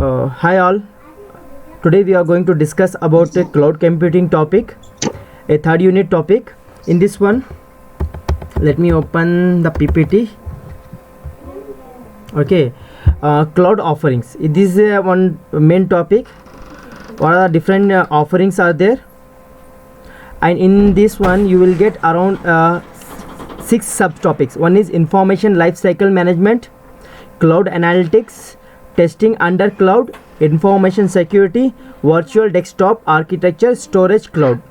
Hi all. Today we are going to discuss about a cloud computing topic, a third unit topic. In this one, let me open the PPT. Okay, cloud offerings. This is one main topic. What are the different offerings are there? And in this one, you will get around 6 subtopics. One is information lifecycle management, cloud analytics, testing under cloud, information security, virtual desktop architecture, storage cloud.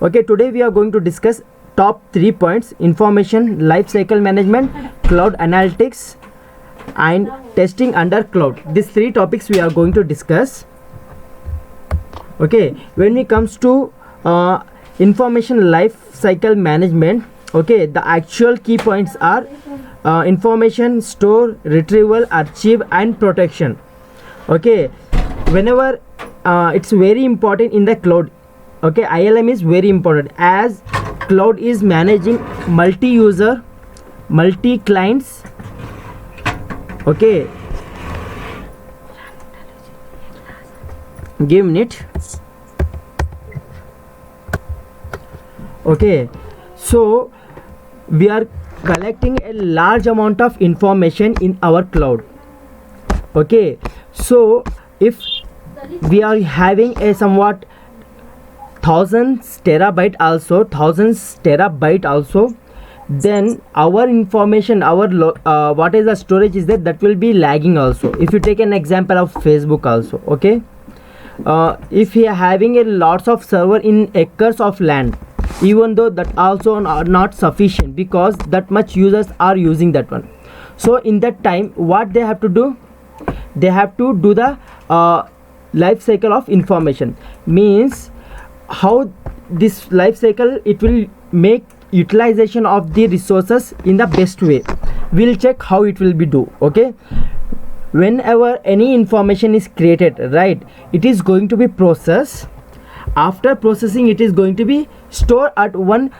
Okay, today we are going to discuss top 3 points: information lifecycle management, cloud analytics, and testing under cloud. These 3 topics we are going to discuss. Okay, when it comes to information lifecycle management, okay, the actual key points are information store, retrieval, archive, and protection. Okay, whenever it's very important in the cloud. Okay, ILM is very important as cloud is managing multi-user, multi-clients. Okay, give a minute. Okay, so we are collecting a large amount of information in our cloud. Okay, so if we are having a somewhat thousands terabyte also, then our information, our what is the storage is that will be lagging also. If you take an example of Facebook also, okay, if we are having a lots of server in acres of land, even though that also are not sufficient because that much users are using that one. So in that time, what they have to do, they have to do the life cycle of information. Means how this life cycle, it will make utilization of the resources in the best way. We'll check how it will be do. Okay, whenever any information is created, right, it is going to be processed. After processing, it is going to be stored at one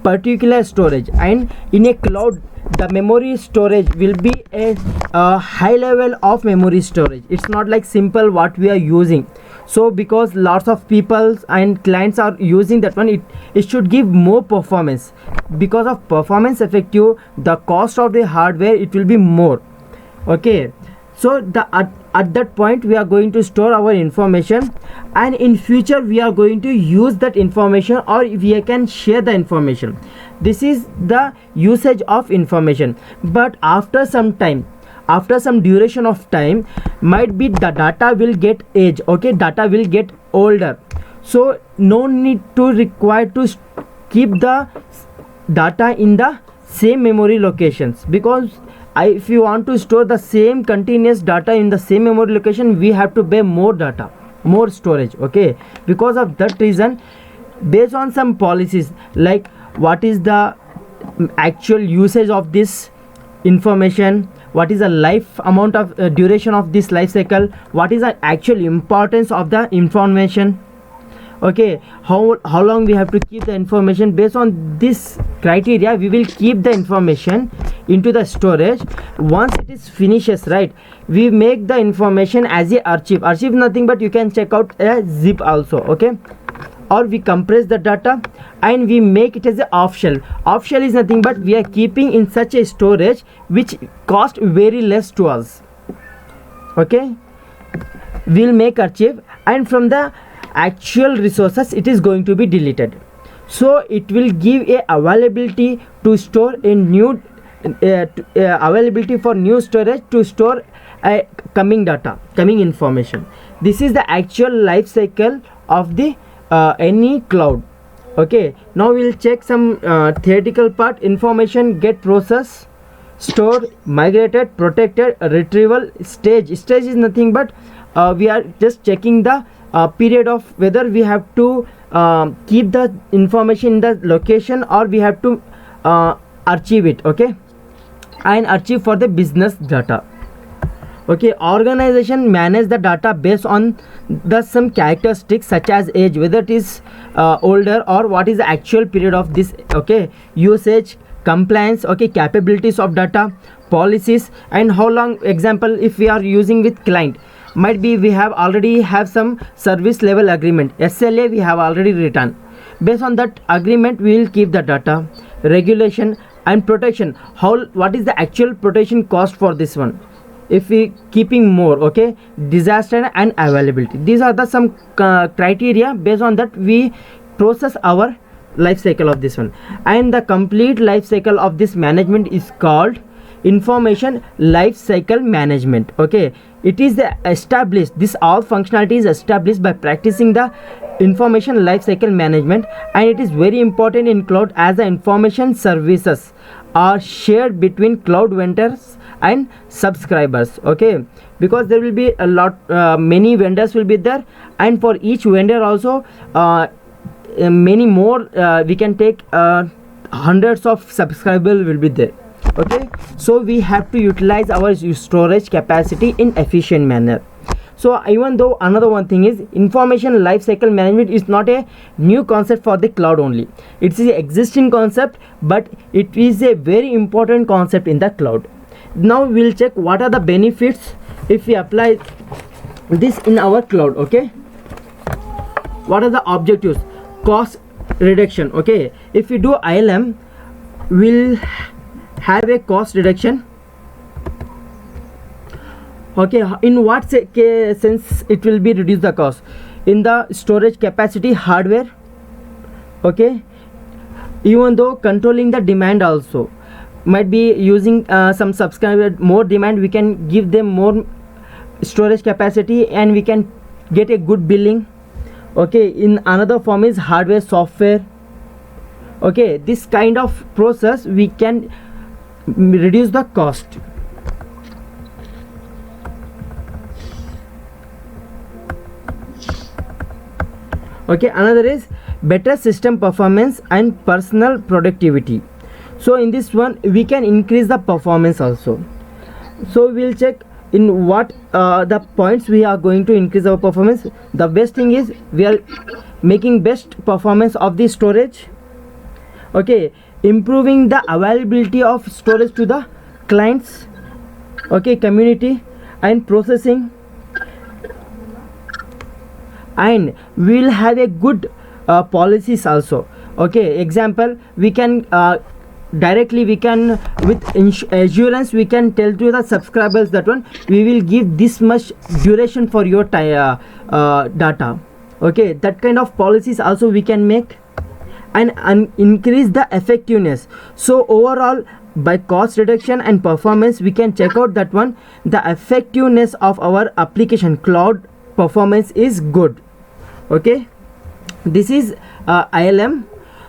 particular storage, and in a cloud the memory storage will be a high level of memory storage. It's not like simple what we are using. So because lots of people and clients are using that one, it should give more performance. Because of performance effective, the cost of the hardware, it will be more. Okay, so at that point we are going to store our information, and in future we are going to use that information, or we can share the information. This is the usage of information. But after some time, after some duration of time, might be the data will get age. Okay, data will get older, so no need to require to keep the data in the same memory locations, because if you want to store the same continuous data in the same memory location, we have to pay more data, more storage. Okay, because of that reason, based on some policies, like what is the actual usage of this information, what is the life amount of duration of this life cycle, what is the actual importance of the information. Okay, how long we have to keep the information. Based on this criteria, we will keep the information into the storage. Once it is finishes, right, we make the information as a archive. Archive nothing but you can check out a zip also. Okay, or we compress the data and we make it as a off shell. Off shell is nothing but we are keeping in such a storage which cost very less to us. Okay, we'll make archive, and from the actual resources it is going to be deleted. So it will give a availability to store a new availability for new storage to store coming data, coming information. This is the actual life cycle of the any cloud. Okay, now we'll check some theoretical part. Information get processed, stored, migrated, protected, retrieval, stage is nothing but we are just checking the period of whether we have to keep the information in the location or we have to archive it. Okay, and archive for the business data. Okay, organization manage the data based on the some characteristics such as age, whether it is older, or what is the actual period of this. Okay, usage, compliance, okay, capabilities of data, policies, and how long. Example, if we are using with client, might be we have already have some service level agreement, SLA we have already written. Based on that agreement we will keep the data. Regulation and protection, what is the actual protection cost for this one if we keeping more. Okay, disaster and availability, these are the some criteria. Based on that we process our life cycle of this one. And the complete life cycle of this management is called information life cycle management. Okay, it is the established, this all functionality is established by practicing the information life cycle management, and it is very important in cloud as the information services are shared between cloud vendors and subscribers. Okay, because there will be a lot many vendors will be there, and for each vendor also many more we can take hundreds of subscribers will be there. Okay, so we have to utilize our storage capacity in efficient manner. So even though another one thing is information lifecycle management is not a new concept for the cloud only, it's an existing concept, but it is a very important concept in the cloud. Now we'll check what are the benefits if we apply this in our cloud. Okay, what are the objectives? Cost reduction. Okay, if we do ILM we'll have a cost reduction. Okay, in what sense it will be reduce the cost? In the storage capacity, hardware. Okay, even though controlling the demand also, might be using some subscriber more demand, we can give them more storage capacity and we can get a good billing. Okay, in another form is hardware software. Okay, this kind of process we can reduce the cost. Okay, another is better system performance and personal productivity. So in this one we can increase the performance also. So we'll check in what the points we are going to increase our performance. The best thing is we are making best performance of the storage. Okay, improving the availability of storage to the clients. Okay, community and processing, and we'll have a good policies also. Okay, example, we can directly we can with assurance we can tell to the subscribers that one we will give this much duration for your data. Okay, that kind of policies also we can make, and increase the effectiveness. So overall, by cost reduction and performance we can check out that one the effectiveness of our application cloud performance is good. Okay, this is ILM.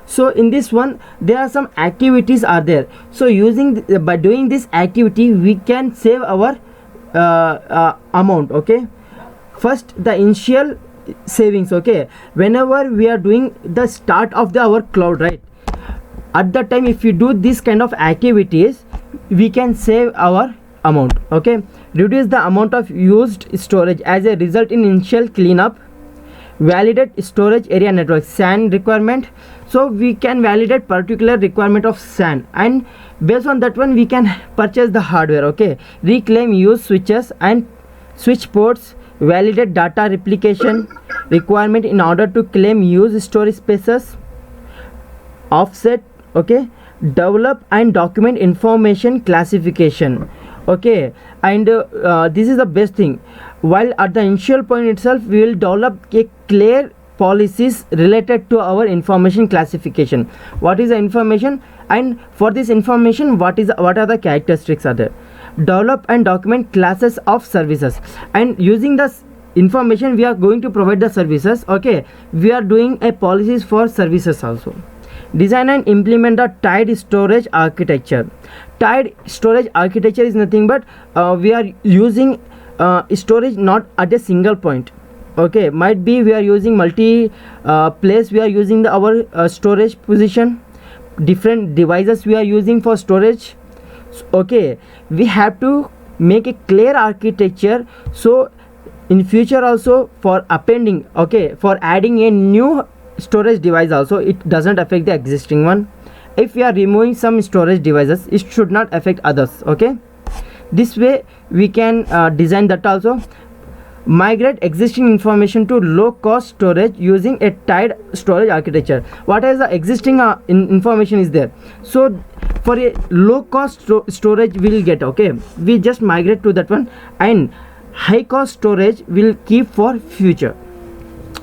So in this one there are some activities are there. So using by doing this activity we can save our amount. Okay, first the initial savings. Okay, whenever we are doing the start of our cloud, right, at that time if you do this kind of activities we can save our amount. Okay, reduce the amount of used storage as a result in initial cleanup. Validate storage area network SAN requirement. So we can validate particular requirement of SAN, and based on that one we can purchase the hardware. Okay, reclaim used switches and switch ports. Validate data replication requirement in order to claim used storage spaces. Offset. Okay, develop and document information classification. Okay, and this is the best thing. While at the initial point itself we will develop a clear policies related to our information classification. What is the information, and for this information what are the characteristics are there. Develop and document classes of services, and using this information we are going to provide the services. Okay, we are doing a policies for services also. Design and implement a tied storage architecture. Tied storage architecture is nothing but we are using storage not at a single point. Okay, might be we are using multi place, we are using our storage position, different devices we are using for storage. Okay, we have to make a clear architecture, so in future also for appending, okay, for adding a new storage device also it doesn't affect the existing one. If we are removing some storage devices it should not affect others. Okay, this way we can design that also. migrate existing information to low cost storage using a tied storage architecture. What is the existing information is there, so for a low cost storage we'll get, okay, we just migrate to that one, and high cost storage will keep for future.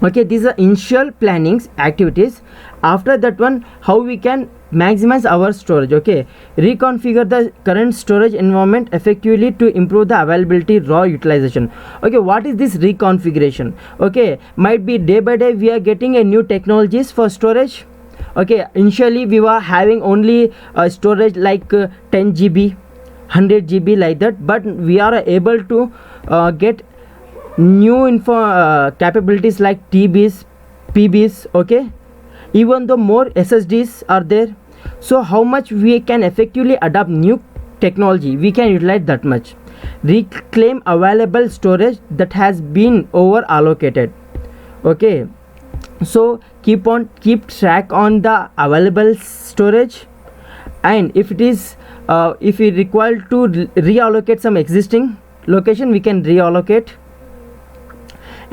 Okay, these are initial plannings activities. After that one, how we can maximize our storage. Okay, reconfigure the current storage environment effectively to improve the availability, raw utilization. Okay, what is this reconfiguration? Okay, might be day by day we are getting a new technologies for storage. Okay, initially we were having only storage like 10 GB, 100 GB like that, but we are able to get new capabilities like TBs, PBs. Okay, even though more SSDs are there, so how much we can effectively adopt new technology, we can utilize that much. Reclaim available storage that has been over allocated. Okay, so keep track on the available storage, and if it is if we require to reallocate some existing location, we can reallocate.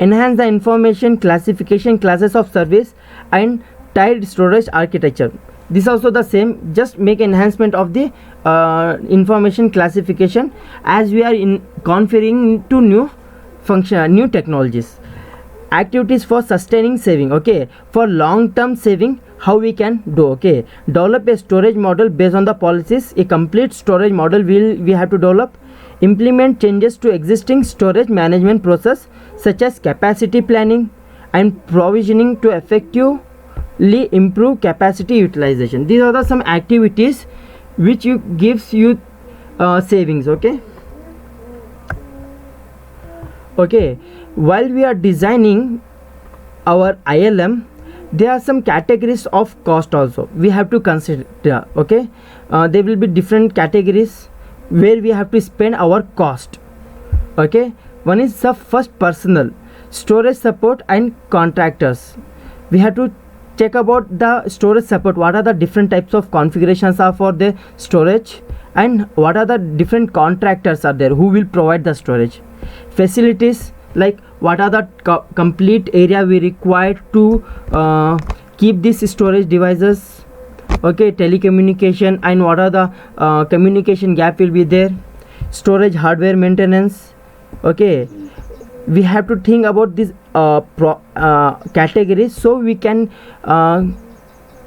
Enhance the information classification, classes of service, and tied storage architecture. This also the same, just make enhancement of the information classification as we are configuring to new function, new technologies. Activities for sustaining saving. Okay, for long term saving, how we can do? Okay, develop a storage model based on the policies. A complete storage model we have to develop. Implement changes to existing storage management process such as capacity planning and provisioning to effectively improve capacity utilization. These are the some activities which gives you savings. Okay, while we are designing our ILM, there are some categories of cost also we have to consider. Okay, there will be different categories where we have to spend our cost. Okay, one is the first, personnel, storage support and contractors. We have to check about the storage support, what are the different types of configurations are for the storage, and what are the different contractors are there who will provide the storage. Facilities, like what are the complete area we require to keep these storage devices. Okay, telecommunication, and what are the communication gap will be there. Storage hardware maintenance. Okay, we have to think about this categories so we can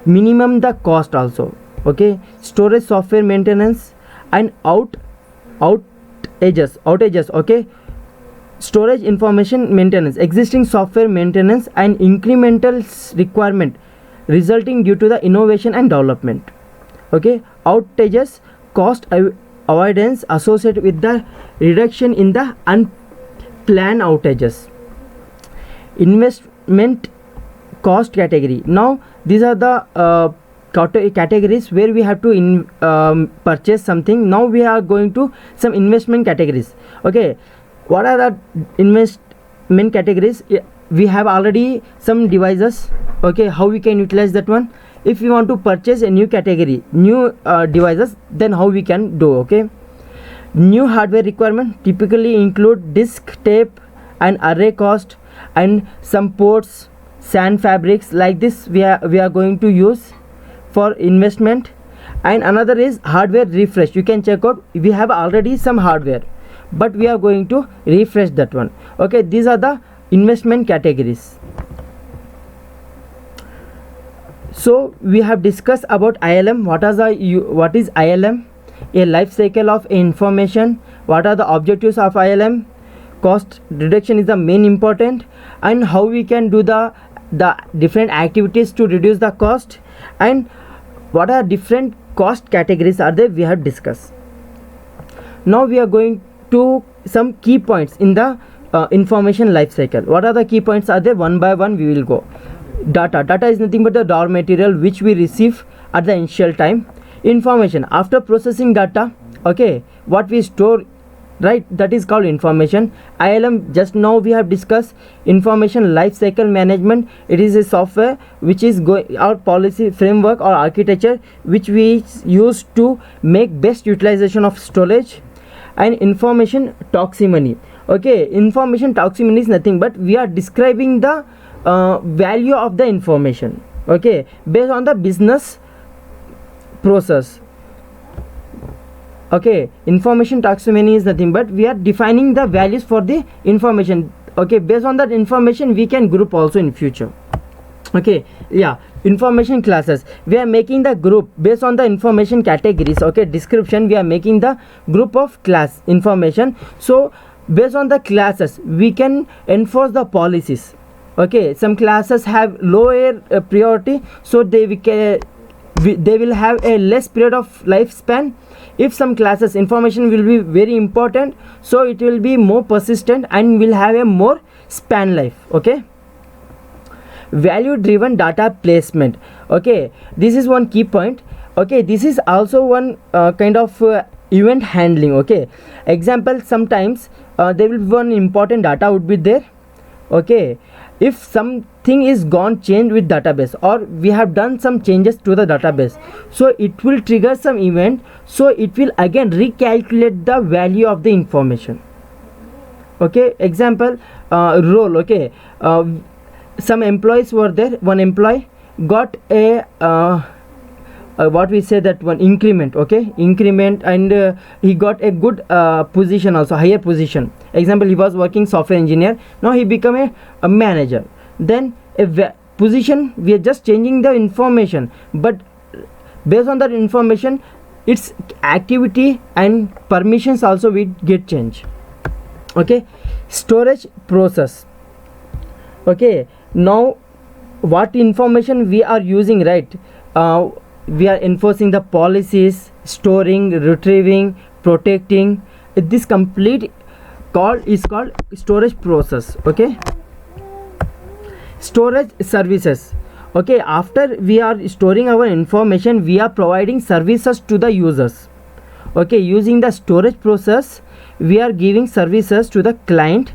minimum the cost also. Okay, storage software maintenance and outages. Okay, storage information maintenance, existing software maintenance, and incremental requirement resulting due to the innovation and development. Okay, outages, cost avoidance associated with the reduction in the unplanned outages. Investment cost category. Now these are the categories where we have to purchase something. Now we are going to some investment categories. Okay, what are the investment categories? We have already some devices. Okay, how we can utilize that one? If we want to purchase a new category, new devices, then how we can do? Okay, new hardware requirement typically include disk, tape, and array cost, and some ports, SAN fabrics. Like this we are going to use for investment. And another is hardware refresh. You can check out, we have already some hardware, but we are going to refresh that one. Okay, these are the investment categories. So we have discussed about ILM. What is ILM? A life cycle of information. What are the objectives of ILM? Cost reduction is the main important, and how we can do the different activities to reduce the cost, and what are different cost categories are there we have discussed. Now we are going to some key points in the information life cycle. What are the key points are there? One by one we will go. Data is nothing but the raw material which we receive at the initial time. Information, after processing data, okay, what we store, right, that is called information. ILM, just now we have discussed information life cycle management. It is a software which is our policy framework or architecture which we use to make best utilization of storage. And information toxicity, Okay, information toxicity is nothing but we are describing the value of the information, okay, based on the business process. Okay, information taxonomy is nothing but we are defining the values for the information. Okay, based on that information we can group also in future. Okay, yeah, information classes, we are making the group based on the information categories. Okay, description, we are making the group of class information. So based on the classes we can enforce the policies. Okay, some classes have lower priority, so they will have a less period of lifespan. If some classes information will be very important, so it will be more persistent and will have a more span life. Okay, value driven data placement. Okay, this is one key point. Okay, this is also one kind of event handling. Okay, example, sometimes there will be one important data would be there. Okay, if something is gone changed with database or we have done some changes to the database, so it will trigger some event, so it will again recalculate the value of the information. Okay, example, role. Okay, some employees were there, one employee got a what we say that one increment. Okay, increment, and he got a good position, also higher position. Example, he was working software engineer, now he become a manager. Then position, we are just changing the information, but based on that information its activity and permissions also will get changed. Okay, storage process. Okay, now what information we are using, right? We are enforcing the policies, storing, retrieving, protecting. This complete is called storage process. Okay, storage services. Okay, after we are storing our information, we are providing services to the users. Okay, using the storage process we are giving services to the client.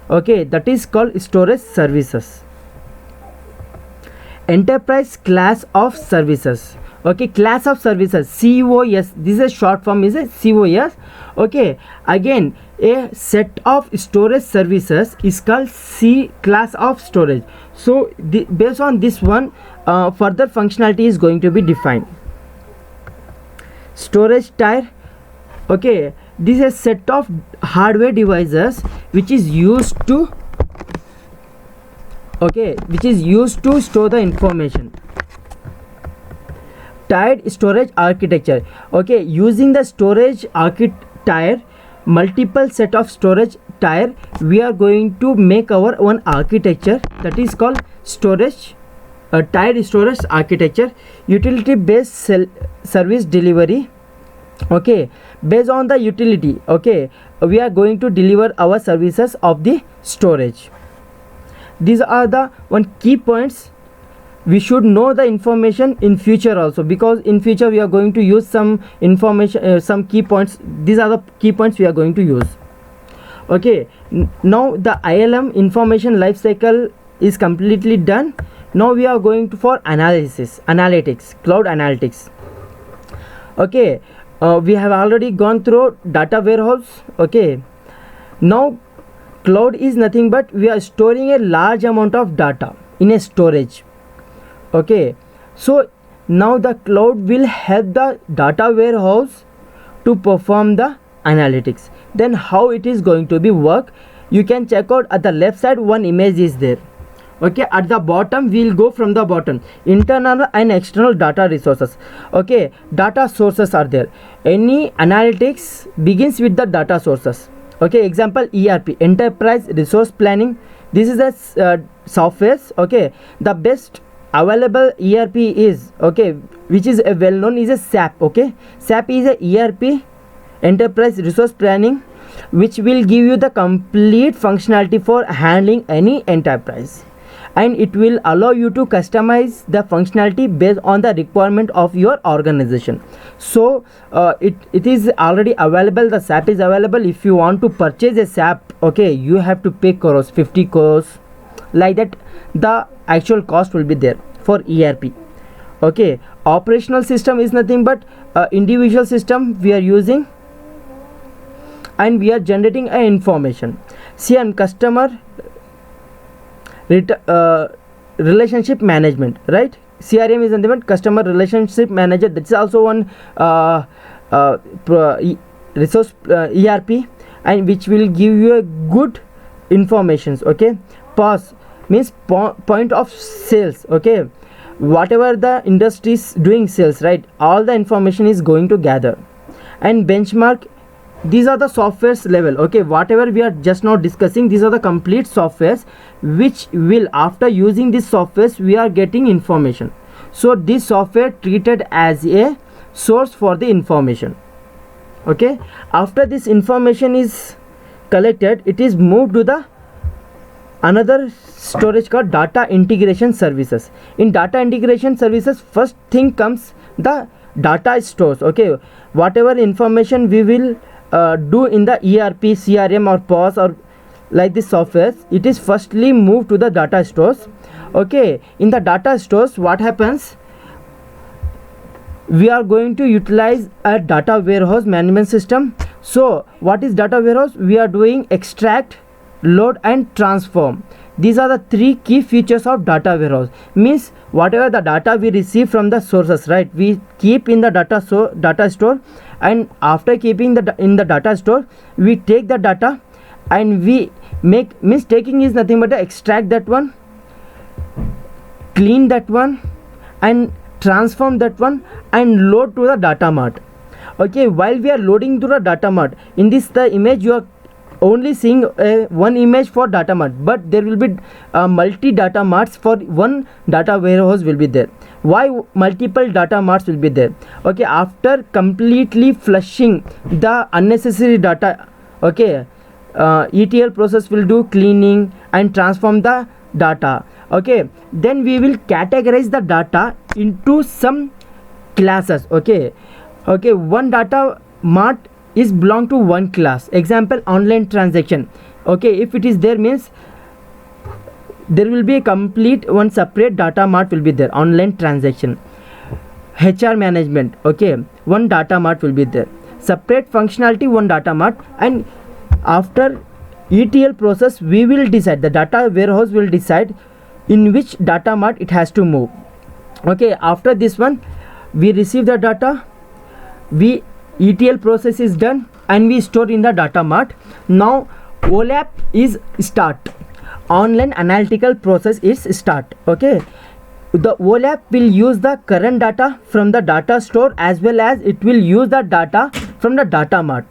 Okay, that is called storage services. Enterprise class of services. Okay, class of services, COS, this is a short form, is a COS. Okay, again a set of storage services is called C class of storage. So based on this one further functionality is going to be defined. Storage tier. Okay, this is a set of hardware devices which is used to store the information. Tiered storage architecture. Okay, using the storage tier, multiple set of storage tier, we are going to make our own architecture, that is called storage tiered storage architecture. Utility based service delivery. Okay, based on the utility, okay, we are going to deliver our services of the storage. These are the one key points. We should know the information in future also, because in future we are going to use some information, some key points. These are the key points we are going to use. Okay, now the ILM, information lifecycle, is completely done. Now we are going to for analytics, cloud analytics. Okay, we have already gone through data warehouse. Okay, now cloud is nothing but we are storing a large amount of data in a storage. Okay, so now the cloud will help the data warehouse to perform the analytics. Then how it is going to be work, you can check out at the left side, one image is there. Okay, at the bottom we'll go from the bottom, internal and external data resources. Okay, data sources are there. Any analytics begins with the data sources. Okay, example, ERP, enterprise resource planning. This is a software. Okay, the best available ERP is, okay, which is a well known, is a SAP. Okay, SAP is a ERP, enterprise resource planning, which will give you the complete functionality for handling any enterprise, and it will allow you to customize the functionality based on the requirement of your organization. So it is already available, the SAP is available. If you want to purchase a SAP, okay, you have to pay crores, 50 crores, like that the actual cost will be there for ERP. Okay, operational system is nothing but individual system we are using. and we are generating a information. CRM, customer relationship management, right? CRM is nothing but customer relationship manager. That's also one resource ERP, and which will give you a good informations. Okay, POS means point of sales. Okay, whatever the industry is doing sales, right, all the information is going to gather. And benchmark, these are the softwares level. Okay, whatever we are just now discussing, these are the complete softwares which will, after using these softwares, we are getting information. So this software treated as a source for the information. Okay, after this information is collected, it is moved to the another storage called data integration services. In data integration services, first thing comes the data stores. Okay, whatever information we will do in the ERP, CRM or POS or like this software, it is firstly moved to the data stores. Okay, in the data stores, what happens, we are going to utilize a data warehouse management system. So what is data warehouse? We are doing extract, load and transform. These are the three key features of data warehouse. Means whatever the data we receive from the sources, right, we keep in the data store, and after keeping in the data store, we take the data and we make, means taking is nothing but to extract that one, clean that one and transform that one and load to the data mart. Okay, while we are loading to the data mart, in this the image you are only seeing one image for data mart, but there will be multi data marts for one data warehouse will be there. Why multiple data marts will be there? Okay, after completely flushing the unnecessary data, okay, ETL process will do cleaning and transform the data. Okay, then we will categorize the data into some classes. Okay, one data mart is belong to one class. Example, online transaction. Okay, if it is there, means there will be a complete one separate data mart will be there. Online transaction. HR management. Okay, one data mart will be there. Separate functionality, one data mart. And after ETL process, we will decide, the data warehouse will decide in which data mart it has to move. Okay, after this one, we receive the data, we ETL process is done and we store in the data mart. Now OLAP is start, online analytical process is start. Okay, the OLAP will use the current data from the data store as well as it will use the data from the data mart.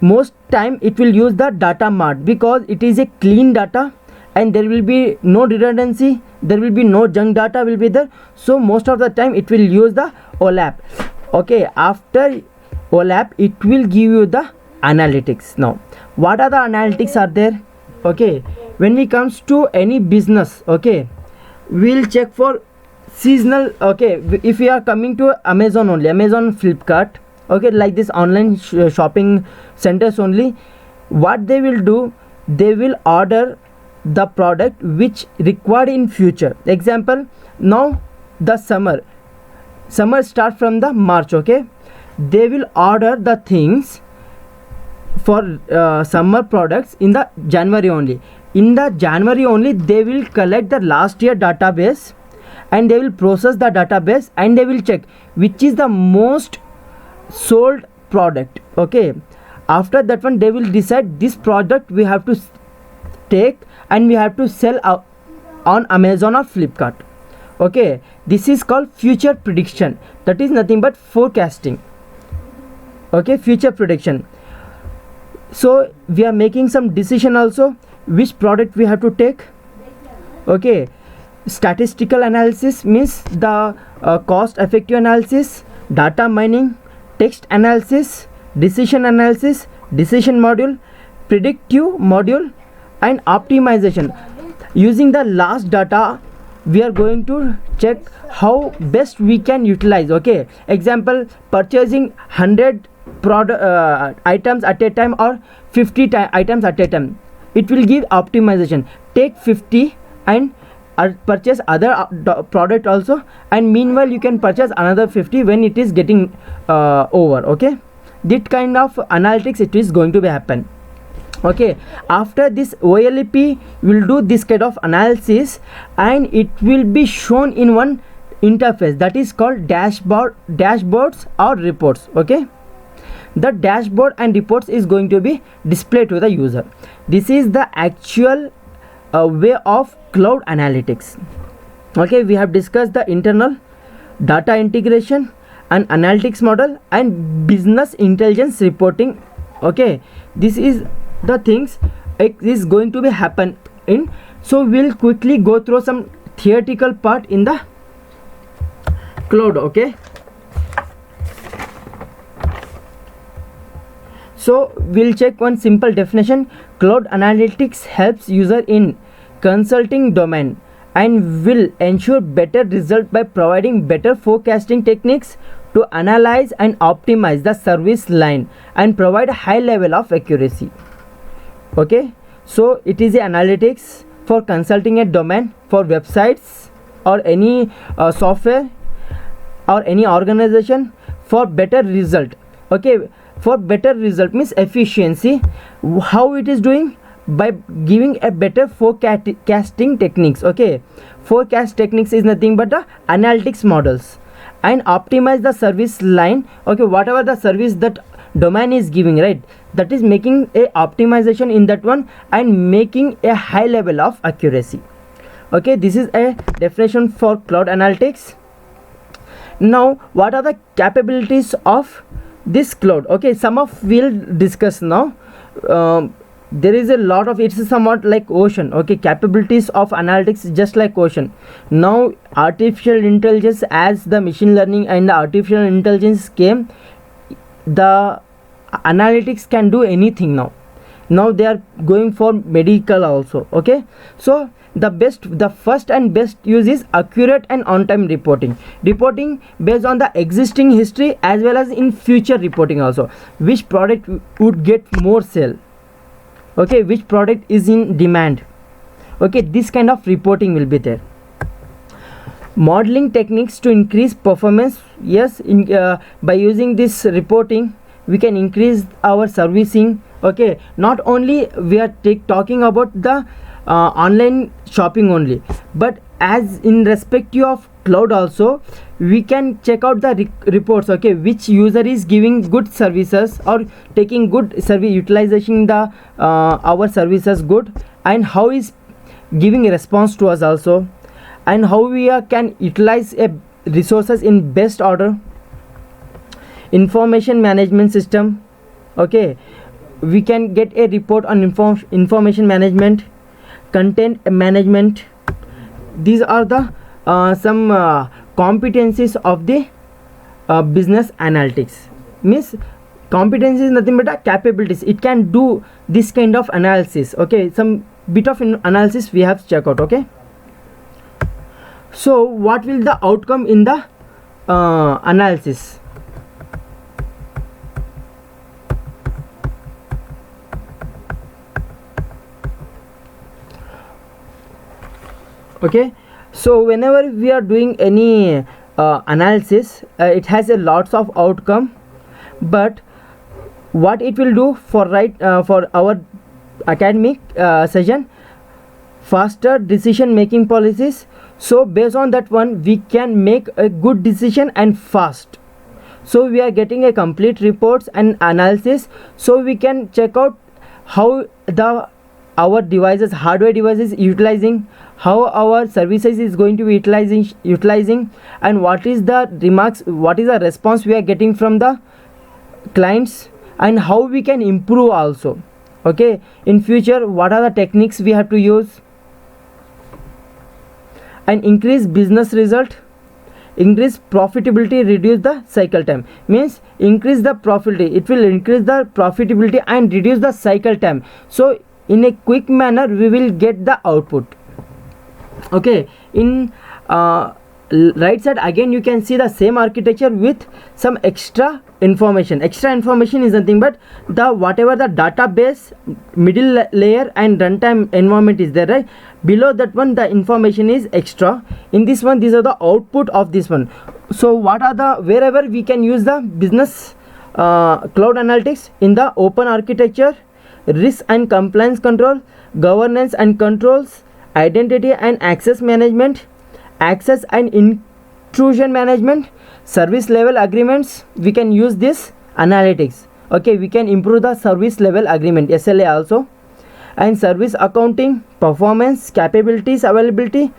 Most time it will use the data mart because it is a clean data and there will be no redundancy, there will be no junk data will be there. So most of the time it will use the OLAP. Okay, after OLAP it will give you the analytics. Now what are the analytics are there? Okay, when it comes to any business, okay, we'll check for seasonal. Okay, if we are coming to Amazon only, Amazon, Flipkart, okay, like this online shopping centers only, what they will do, they will order the product which required in future. Example, now the summer start from the March. Okay, they will order the things for summer products in the January only. In the January only they will collect the last year database and they will process the database and they will check which is the most sold product. Okay, after that one they will decide this product we have to take and we have to sell on Amazon or Flipkart. Okay, this is called future prediction. That is nothing but forecasting. Okay, future prediction. So we are making some decision also which product we have to take. Okay, statistical analysis means the cost effective analysis, data mining, text analysis, decision analysis, decision module, predictive module and optimization. Using the last data we are going to check how best we can utilize. Okay, example, purchasing 100 items at a time or 50 items at a time, it will give optimization. Take 50 and purchase other product also, and meanwhile you can purchase another 50 when it is getting over. Okay, that kind of analytics it is going to be happen. Okay, after this OLAP will do this kind of analysis and it will be shown in one interface that is called dashboards or reports. Okay, the dashboard and reports is going to be displayed to the user. This is the actual way of cloud analytics. Okay, we have discussed the internal data integration and analytics model and business intelligence reporting. Okay, this is the things it is going to be happen in. So we'll quickly go through some theoretical part in the cloud. Okay, so we'll check one simple definition. Cloud analytics helps user in consulting domain and will ensure better result by providing better forecasting techniques to analyze and optimize the service line and provide a high level of accuracy. Okay, so it is the analytics for consulting a domain for websites or any software or any organization for better result. Okay, for better result means efficiency. How it is doing? By giving a better forecasting techniques. Okay, forecast techniques is nothing but the analytics models and optimize the service line. Okay, whatever the service that domain is giving, right, that is making a optimization in that one and making a high level of accuracy. Okay, this is a definition for cloud analytics. Now what are the capabilities of this cloud? Okay, some of we'll discuss now. There is a lot of, it's somewhat like ocean. Okay, capabilities of analytics just like ocean. Now artificial intelligence, as the machine learning and the artificial intelligence came, the analytics can do anything now they are going for medical also. Okay, so the first and best use is accurate and on-time reporting based on the existing history as well as in future reporting also. Which product would get more sale? Okay, which product is in demand? Okay, this kind of reporting will be there. Modeling techniques to increase performance. Yes, by using this reporting we can increase our servicing. Okay, not only we are talking about the online shopping only, but as in respect of cloud also we can check out the reports. Okay, which user is giving good services or taking good service utilization the our services good, and how is giving a response to us also, and how we can utilize resources in best order. Information management system. Okay, we can get a report on information management, content management. These are the some competencies of the business analytics. Means competency is nothing but a capabilities. It can do this kind of analysis. Okay, some bit of analysis we have to check out. Okay, so what will the outcome in the analysis? Okay, so whenever we are doing any analysis, it has a lots of outcome, but what it will do for for our academic session, faster decision making policies. So based on that one we can make a good decision and fast. So we are getting a complete reports and analysis, so we can check out how our devices, hardware devices utilizing, how our services is going to be utilizing, and what is the remarks, what is the response we are getting from the clients, and how we can improve also. Okay, in future what are the techniques we have to use, and increase business result, increase profitability, reduce the cycle time. Means increase the profitability, it will increase the profitability and reduce the cycle time. So in a quick manner we will get the output. Okay, in right side again you can see the same architecture with some extra information. Extra information is nothing but the whatever the database middle layer and runtime environment is there, right? Below that one the information is extra. In this one these are the output of this one. So what are the, wherever we can use the business cloud analytics in the open architecture, risk and compliance control, governance and controls, identity and access management, access and intrusion management, service level agreements. We can use this analytics. Okay, we can improve the service level agreement, SLA also, and service accounting, performance, capabilities, availability,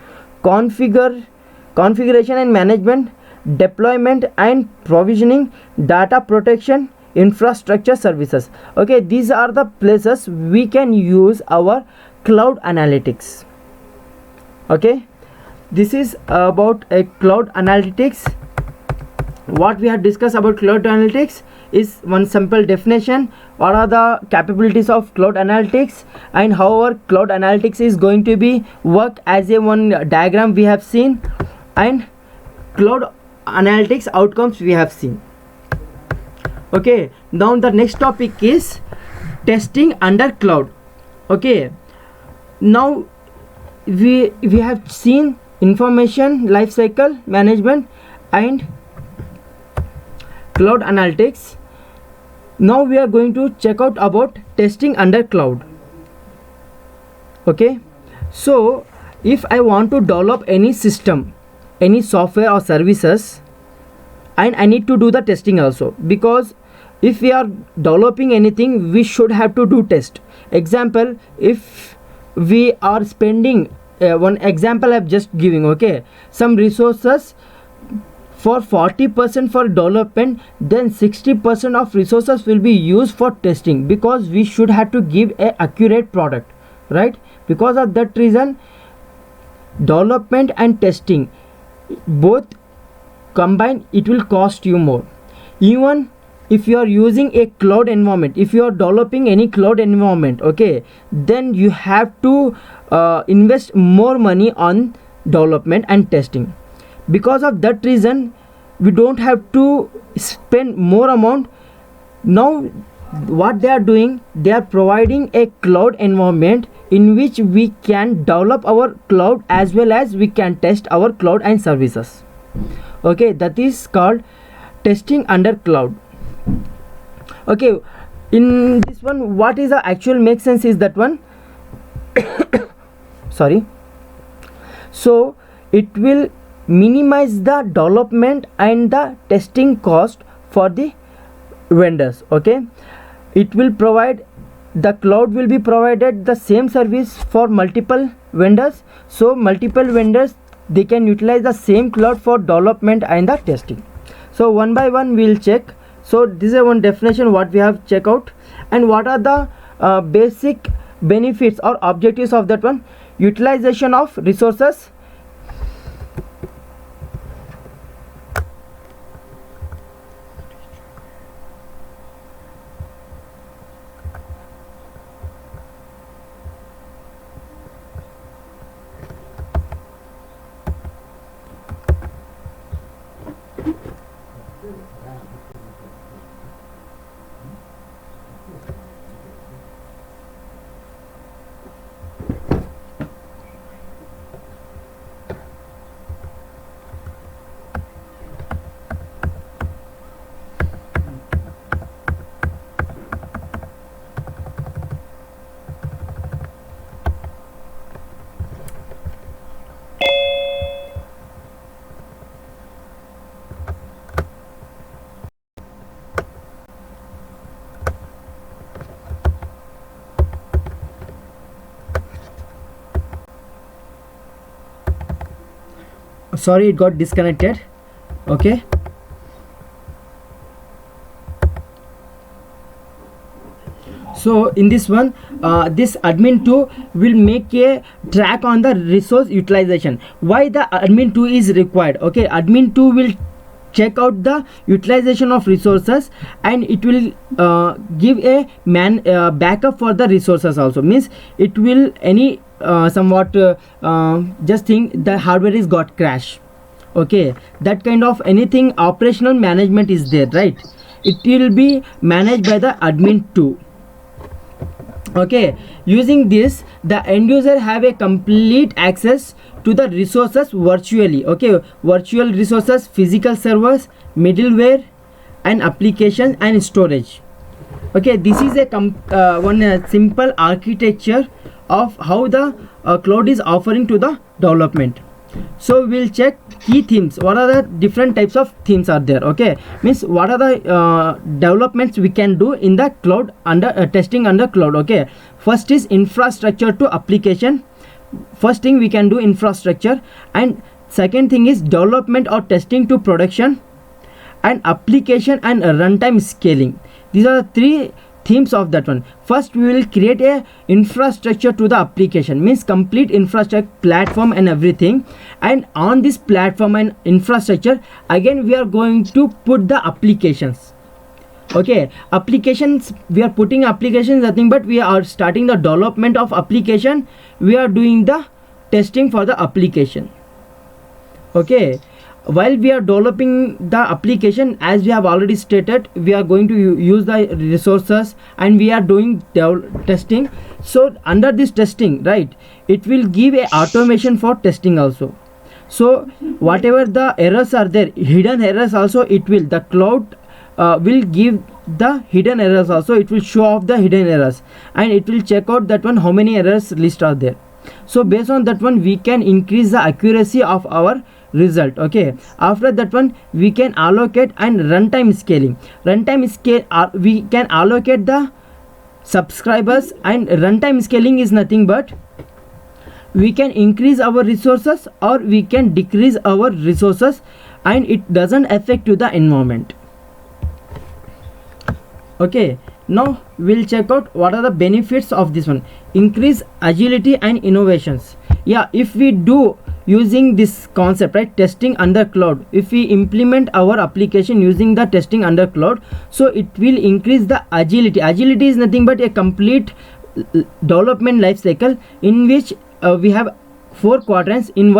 configuration and management, deployment and provisioning, data protection, infrastructure services. Okay, these are the places we can use our cloud analytics. Okay, this is about a cloud analytics. What we have discussed about cloud analytics is one simple definition. What are the capabilities of cloud analytics and how our cloud analytics is going to be work as a one diagram we have seen, and cloud analytics outcomes we have seen. Okay, now the next topic is testing under cloud. Okay, now we have seen information lifecycle management and cloud analytics. Now we are going to check out about testing under cloud. Okay, so if I want to develop any system, any software or services, and I need to do the testing also, because if we are developing anything we should have to do test. Example, if we are spending one example I'm just giving, okay, some resources for 40% for development, then 60% of resources will be used for testing, because we should have to give a accurate product, right? Because of that reason, development and testing both combined, it will cost you more. Even if you are using a cloud environment, if you are developing any cloud environment, okay, then you have to invest more money on development and testing. Because of that reason, we don't have to spend more amount. Now what they are doing, they are providing a cloud environment in which we can develop our cloud as well as we can test our cloud and services. Okay, that is called testing under cloud. Okay, in this one, what is the actual make sense is that one sorry, so it will minimize the development and the testing cost for the vendors. Okay, it will provide, the cloud will be provided the same service for multiple vendors, so multiple vendors they can utilize the same cloud for development and the testing. So one by one we will check. So this is one definition what we have check out, and what are the basic benefits or objectives of that one. Utilization of resources, sorry, it got disconnected. Okay, so in this one, this admin 2 will make a track on the resource utilization. Why the admin 2 is required? Okay, admin 2 will check out the utilization of resources, and it will give a backup for the resources also. Means it will any somewhat just think the hardware is got crash. Okay, that kind of anything operational management is there, right? It will be managed by the admin 2. Okay, using this the end user have a complete access to the resources virtually. Okay, virtual resources, physical servers, middleware, and application and storage. Okay, this is a one simple architecture of how the cloud is offering to the development. So we'll check key themes. What are the different types of themes are there? Okay, means what are the developments we can do in the cloud under testing under cloud. Okay, first is infrastructure to application. First thing we can do infrastructure, and second thing is development or testing to production, and application and runtime scaling. These are the three themes of that one. First we will create a infrastructure to the application, means complete infrastructure platform and everything, and on this platform and infrastructure again we are going to put the applications. Okay, applications, we are putting applications nothing but we are starting the development of application, we are doing the testing for the application. Okay, while we are developing the application, as we have already stated, we are going to use the resources and we are doing testing. So under this testing, right, it will give a automation for testing also. So whatever the errors are there, hidden errors also, it will, the cloud will give the hidden errors also, it will show off the hidden errors and it will check out that one how many errors list are there. So based on that one we can increase the accuracy of our result. Okay, after that one we can allocate and runtime scaling. Runtime scale, we can allocate the subscribers, and runtime scaling is nothing but we can increase our resources or we can decrease our resources and it doesn't affect to the environment. Okay, now we'll check out what are the benefits of this one. Increase agility and innovations. Yeah, if we do using this concept, right, testing under cloud, if we implement our application using the testing under cloud, so it will increase the agility. Agility is nothing but a complete development life cycle in which we have 4 quadrants. In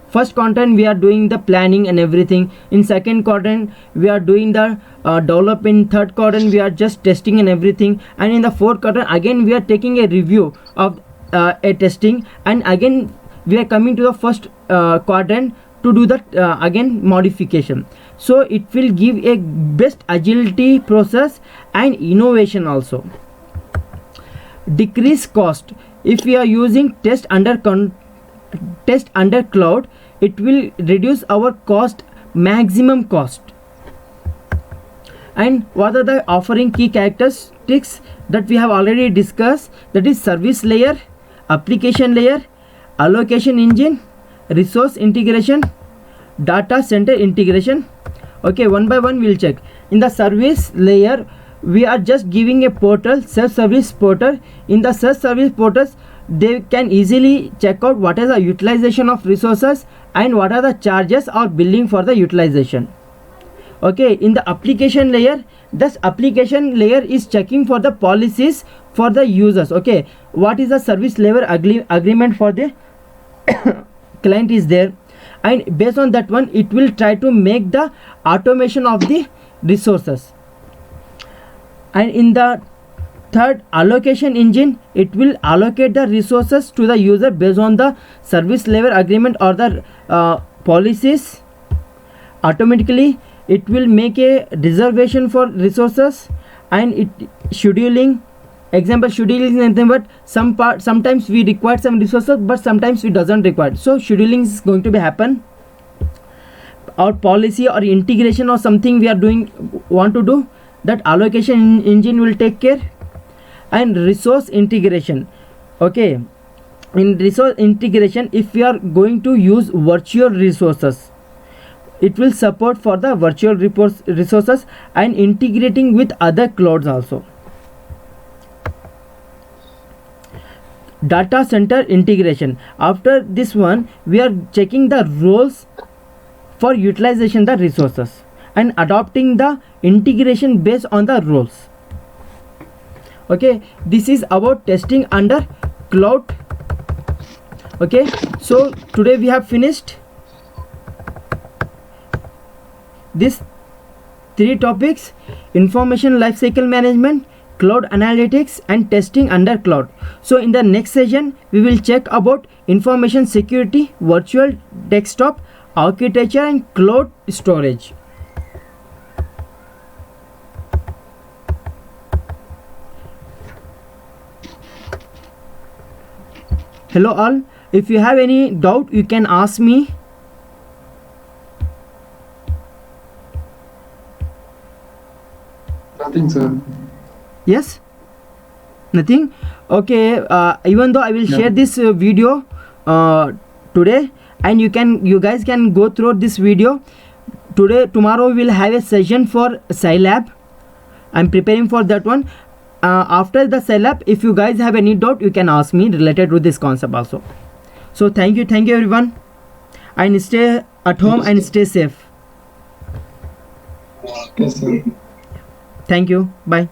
first quadrant we are doing the planning and everything, in second quadrant we are doing the development, third quadrant we are just testing and everything, and in the fourth quadrant again we are taking a review of a testing, and again we are coming to the first quadrant to do that again modification. So it will give a best agility process and innovation also. Decrease cost. If we are using test under cloud, it will reduce our cost, maximum cost. And what are the offering key characteristics that we have already discussed, that is service layer, application layer, allocation engine, resource integration, data center integration. Okay, one by one we'll check. In the service layer we are just giving a portal, self-service portal. In the self-service portals they can easily check out what is the utilization of resources and what are the charges or billing for the utilization. Okay, in the application layer, this application layer is checking for the policies for the users. Okay, what is the service level agreement for the client is there, and based on that one it will try to make the automation of the resources. And in the third, allocation engine, it will allocate the resources to the user based on the service level agreement or the policies. Automatically it will make a reservation for resources, and it scheduling. Example, scheduling is nothing but sometimes we require some resources but sometimes we doesn't require, so scheduling is going to be happen. Or policy or integration or something we are doing, want to do, that allocation engine will take care. And resource integration. Okay, in resource integration, if we are going to use virtual resources, it will support for the virtual resources and integrating with other clouds also. Data center integration. After this one we are checking the roles for utilization the resources and adopting the integration based on the roles. Okay, this is about testing under cloud. Okay, so today we have finished these 3 topics: information lifecycle management, cloud analytics, and testing under cloud. So in the next session we will check about information security, virtual desktop architecture, and cloud storage. Hello all, if you have any doubt you can ask me. Nothing, sir. Yes, nothing. Okay, even though I will share this video today, and you guys can go through this video today. Tomorrow we will have a session for Scilab. I'm preparing for that one. After the Scilab, if you guys have any doubt you can ask me related to this concept also. So thank you everyone, and stay at home and stay safe. Yes, sir. Thank you, bye.